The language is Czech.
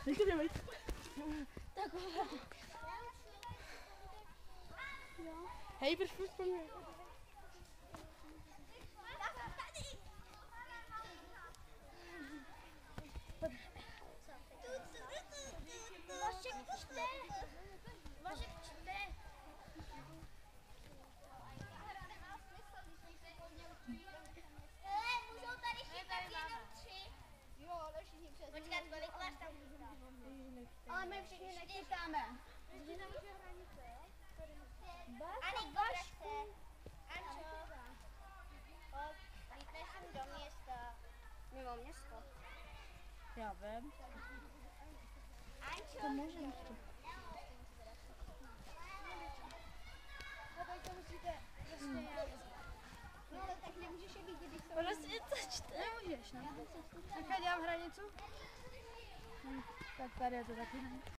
Takové. Hej, proč po mě? Vašek čte. Vašek čte. Můžou tady chytat jenom 3. Jo, ale všichni přes. Počkat, kolik vás tam chytá? Ale my všichni nechytáme. Ani Vašku. Ančo. Vítej sem do města. Mimo město. Já vím. Ančo. To můžeme ještě. No tak to musíte prostě no ale tak nemůžeš je vidět, když jsou... Prostě to čte. Nemůžeš, ne? Tak já dělám hranicu. Tak tady je to taky ne.